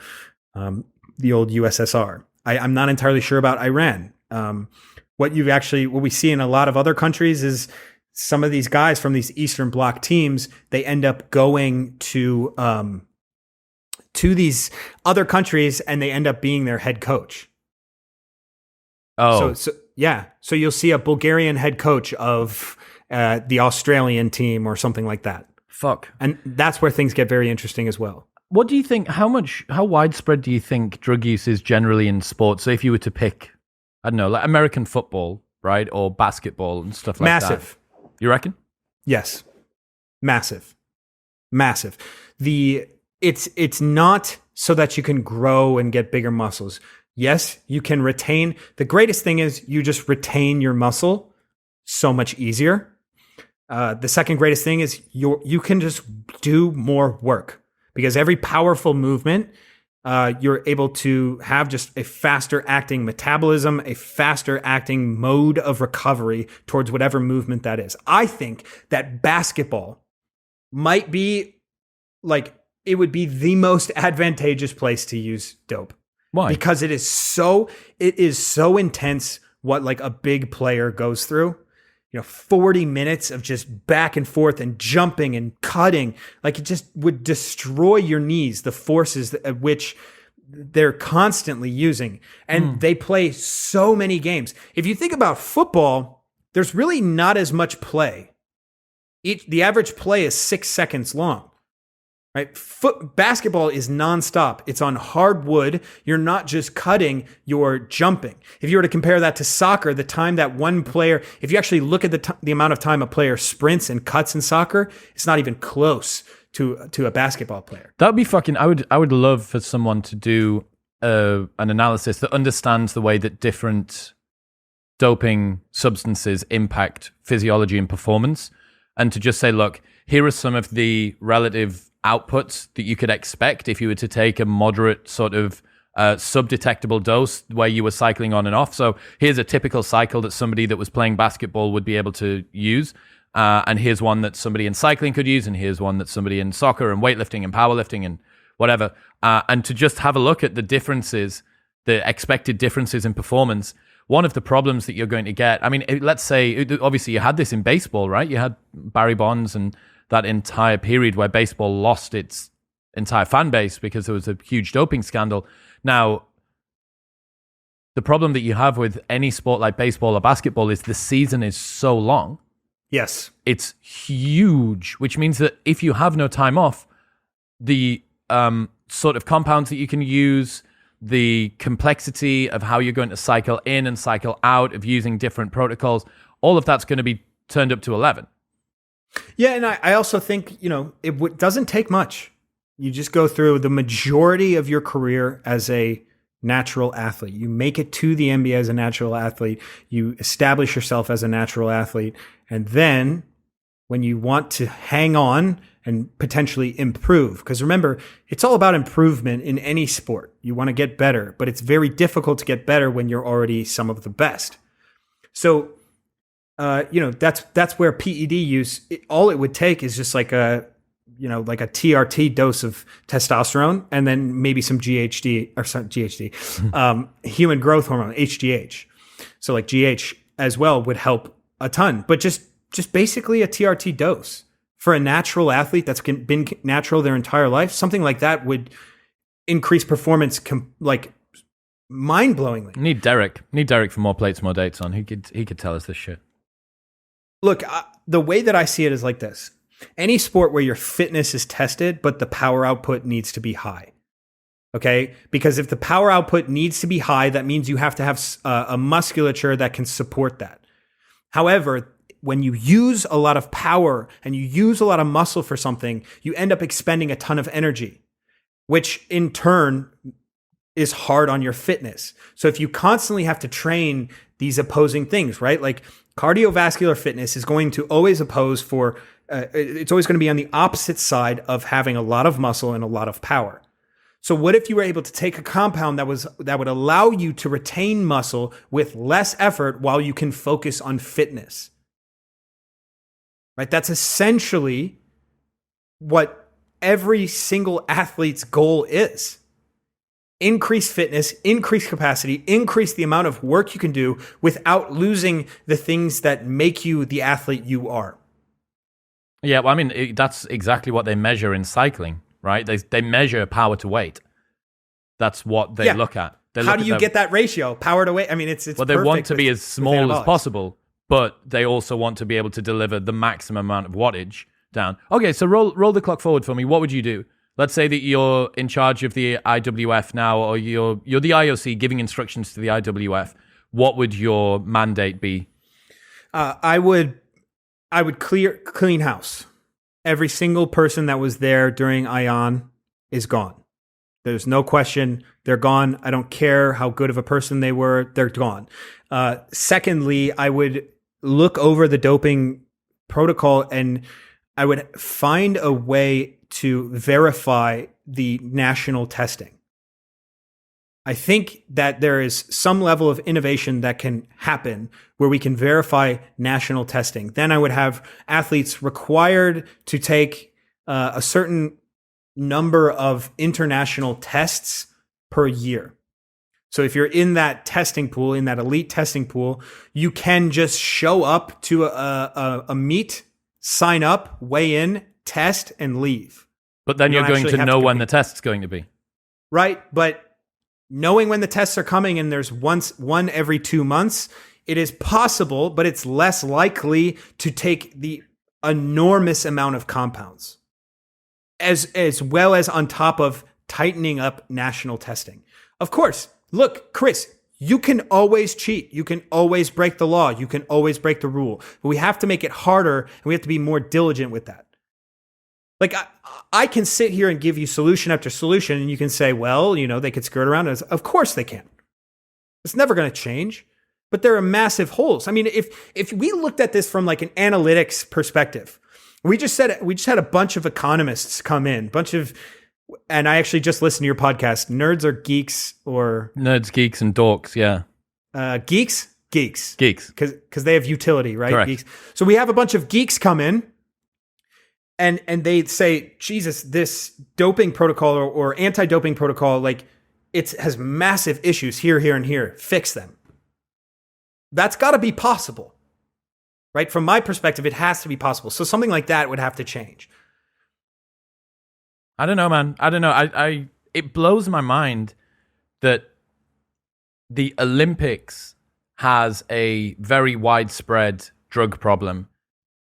the old USSR. I'm not entirely sure about Iran. What we see in a lot of other countries is some of these guys from these Eastern Bloc teams, they end up going to these other countries and they end up being their head coach. Oh, so you'll see a Bulgarian head coach of the Australian team or something like that. Fuck. And that's where things get very interesting as well. What do you think? How widespread do you think drug use is generally in sports? So if you were to pick I don't know, like American football, right? Or basketball and stuff like Massive. that. You reckon? Yes. Massive. It's not so that you can grow and get bigger muscles. Yes, you can retain. The greatest thing is you just retain your muscle so much easier. The second greatest thing is you can just do more work, because every powerful movement, you're able to have just a faster acting metabolism, a faster acting mode of recovery towards whatever movement that is. I think that basketball might be like, it would be the most advantageous place to use dope. Why? Because it is so intense what like a big player goes through. 40 minutes of just back and forth and jumping and cutting, like it just would destroy your knees, the forces at which they're constantly using. And they play so many games. If you think about football, there's really not as much play. The average play is 6 seconds long. Right? Basketball is nonstop. It's on hard wood. You're not just cutting, you're jumping. If you were to compare that to soccer, the time that one player, if you actually look at the amount of time a player sprints and cuts in soccer, it's not even close to a basketball player. That would be fucking, I would love for someone to do an analysis that understands the way that different doping substances impact physiology and performance, and to just say, look, here are some of the relative outputs that you could expect if you were to take a moderate sort of sub-detectable dose where you were cycling on and off. So here's a typical cycle that somebody that was playing basketball would be able to use. And here's one that somebody in cycling could use. And here's one that somebody in soccer and weightlifting and powerlifting and whatever. And to just have a look at the differences, the expected differences in performance. One of the problems that you're going to get, I mean, let's say, obviously you had this in baseball, right? You had Barry Bonds and that entire period where baseball lost its entire fan base because there was a huge doping scandal. Now, the problem that you have with any sport like baseball or basketball is the season is so long. Yes. It's huge, which means that if you have no time off, the sort of compounds that you can use, the complexity of how you're going to cycle in and cycle out, of using different protocols, all of that's going to be turned up to 11. Yeah, and I also think, it doesn't take much. You just go through the majority of your career as a natural athlete. You make it to the NBA as a natural athlete. You establish yourself as a natural athlete. And then when you want to hang on and potentially improve, because remember, it's all about improvement in any sport. You want to get better, but it's very difficult to get better when you're already some of the best. So that's where PED use, all it would take is just like a TRT dose of testosterone and then maybe some human growth hormone, HGH. So like GH as well would help a ton, but just basically a TRT dose for a natural athlete that's been natural their entire life. Something like that would increase performance like mind-blowingly. Need Derek for more plates, more dates on. He could tell us this shit. Look, the way that I see it is like this. Any sport where your fitness is tested, but the power output needs to be high. Okay? Because if the power output needs to be high, that means you have to have a musculature that can support that. However, when you use a lot of power and you use a lot of muscle for something, you end up expending a ton of energy, which in turn is hard on your fitness. So if you constantly have to train these opposing things, right? Like cardiovascular fitness is going to always oppose it's always going to be on the opposite side of having a lot of muscle and a lot of power. So what if you were able to take a compound that would allow you to retain muscle with less effort while you can focus on fitness? Right? That's essentially what every single athlete's goal is. Increase fitness, increase capacity, increase the amount of work you can do without losing the things that make you the athlete you are. Yeah, well, I mean, that's exactly what they measure in cycling, right? They measure power to weight. That's what they look at. How do you get that ratio, power to weight? I mean, it's well, they want to be as small as possible, but they also want to be able to deliver the maximum amount of wattage down. Okay, so roll the clock forward for me. What would you do? Let's say that you're in charge of the IWF now, or you're the IOC giving instructions to the IWF. what would your mandate be? I would clean house. Every single person that was there during Ion is gone. There's no question. They're gone. I don't care how good of a person they were. They're gone. Secondly, I would look over the doping protocol and I would find a way to verify the national testing. I think that there is some level of innovation that can happen where we can verify national testing. Then I would have athletes required to take a certain number of international tests per year. So if you're in that testing pool, in that elite testing pool, you can just show up to a meet, sign up, weigh in, test, and leave. But then you're going to know when the test's going to be. Right, but knowing when the tests are coming and there's one every 2 months, it is possible, but it's less likely to take the enormous amount of compounds, as well as on top of tightening up national testing. Of course, look, Chris, you can always cheat. You can always break the law. You can always break the rule. But we have to make it harder, and we have to be more diligent with that. Like, I can sit here and give you solution after solution, and you can say, well, they could skirt around it. Of course they can. It's never going to change. But there are massive holes. I mean, if we looked at this from like an analytics perspective, we just had a bunch of economists come in, and I actually just listened to your podcast, Nerds or Geeks or... Nerds, Geeks, and Dorks, yeah. Geeks? Geeks. Because they have utility, right? Correct. Geeks. So we have a bunch of geeks come in, and they say, Jesus, this doping protocol or anti-doping protocol, like, it has massive issues here, and here. Fix them. That's got to be possible, right? From my perspective, it has to be possible. So something like that would have to change. I don't know, man. I don't know. It blows my mind that the Olympics has a very widespread drug problem.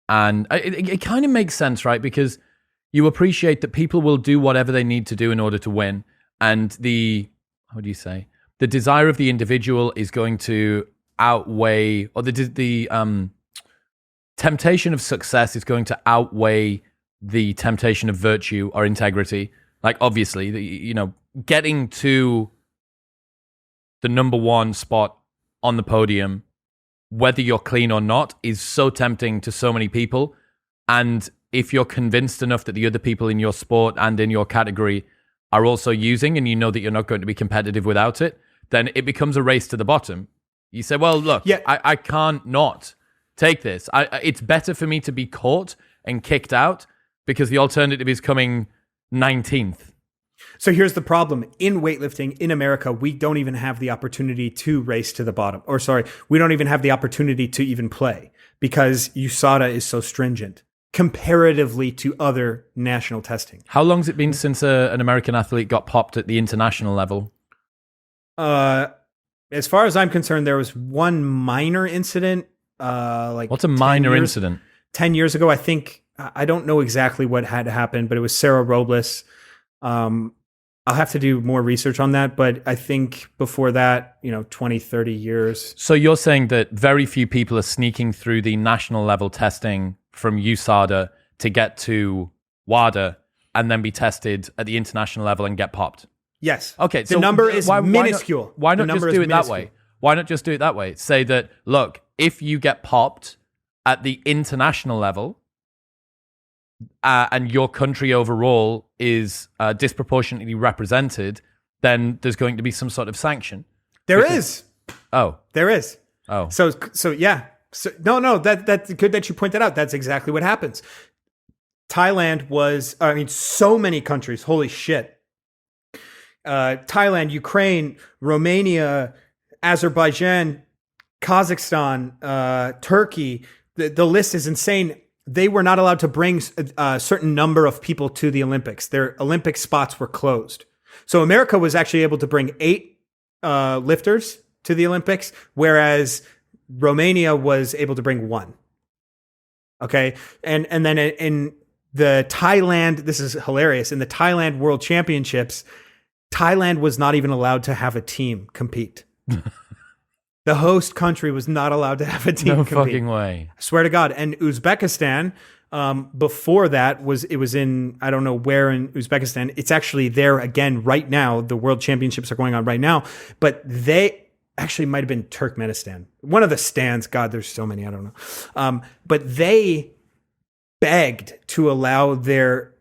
And it kind of makes sense, right? Because you appreciate that people will do whatever they need to do in order to win. And the desire of the individual is going to outweigh, or the temptation of success is going to outweigh the temptation of virtue or integrity. Like, obviously, getting to the number one spot on the podium, whether you're clean or not, is so tempting to so many people. And if you're convinced enough that the other people in your sport and in your category are also using, and you know that you're not going to be competitive without it, then it becomes a race to the bottom. You say, well, look, yeah. I can't not take this. It's better for me to be caught and kicked out because the alternative is coming 19th. So here's the problem. In weightlifting in America, we don't even have the opportunity to race to the bottom. We don't even have the opportunity to even play because USADA is so stringent comparatively to other national testing. How long has it been since an American athlete got popped at the international level? As far as I'm concerned, there was one minor incident. What's a minor incident? 10 years ago, I think. I don't know exactly what had happened, but it was Sarah Robles. I'll have to do more research on that, but I think before that, 20, 30 years. So you're saying that very few people are sneaking through the national level testing from USADA to get to WADA and then be tested at the international level and get popped? Yes. Okay. The number is minuscule. Why not just do it that way? Why not just do it that way? Say that, look, if you get popped at the international level, and your country overall is disproportionately represented, then there's going to be some sort of sanction. There is. Oh. There is. Oh. So yeah. So, no, that's good that you point that out. That's exactly what happens. Thailand was, so many countries, holy shit. Thailand, Ukraine, Romania, Azerbaijan, Kazakhstan, Turkey, the list is insane. They were not allowed to bring a certain number of people to the Olympics. Their Olympic spots were closed. So America was actually able to bring 8 lifters to the Olympics, whereas Romania was able to bring 1. Okay. And then in the Thailand, this is hilarious. In the Thailand World Championships, Thailand was not even allowed to have a team compete. The host country was not allowed to have a team No compete. fucking way. I swear to God. And Uzbekistan, before that, it was in, I don't know where in Uzbekistan. It's actually there again right now. The World Championships are going on right now. But they actually might have been Turkmenistan. One of the stands. God, there's so many. I don't know. But they begged to allow their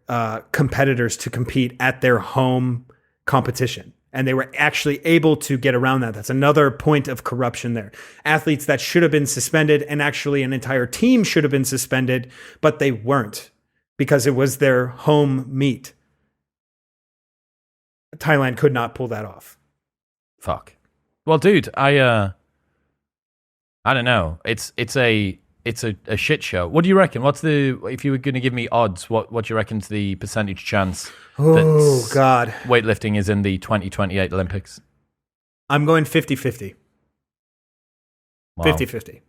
competitors to compete at their home competition. And they were actually able to get around that. That's another point of corruption there. Athletes that should have been suspended, and actually an entire team should have been suspended, but they weren't because it was their home meet. Thailand could not pull that off. Fuck. Well, dude, I don't know. It's a shit show. What do you reckon? If you were going to give me odds, what do you reckon's the percentage chance Oh, God. weightlifting is in the 2028 Olympics? I'm going 50-50. Wow. 50-50.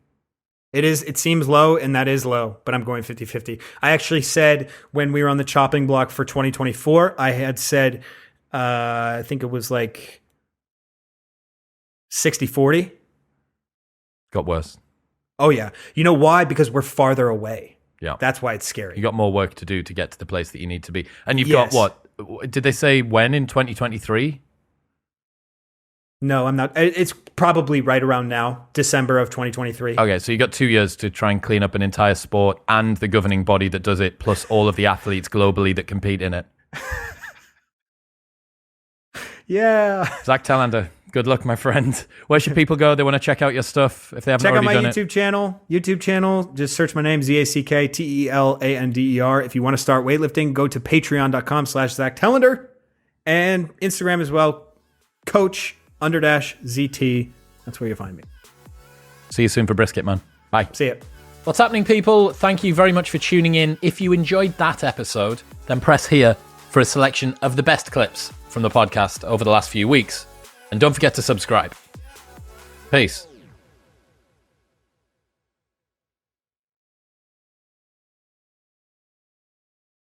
It seems low, and that is low, but I'm going 50-50. I actually said when we were on the chopping block for 2024, I had said, I think it was like 60-40. Got worse. Oh, yeah. You know why? Because we're farther away. Yeah. That's why it's scary. You got more work to do to get to the place that you need to be. And you've Yes. got what? Did they say when in 2023? No, I'm not. It's probably right around now, December of 2023. Okay, so you got 2 years to try and clean up an entire sport and the governing body that does it, plus all of the athletes globally that compete in it. Yeah. Zack Telander, good luck, my friend. Where should people go? They want to check out your stuff if they haven't Check out already my done YouTube it. channel. YouTube channel. Just search my name, ZackTelander. If you want to start weightlifting, go to patreon.com/Zack Telander. And Instagram as well, Coach_ZT. That's where you'll find me. See you soon for brisket, man. Bye. See ya. What's happening, people? Thank you very much for tuning in. If you enjoyed that episode, then press here for a selection of the best clips from the podcast over the last few weeks. And don't forget to subscribe. Peace.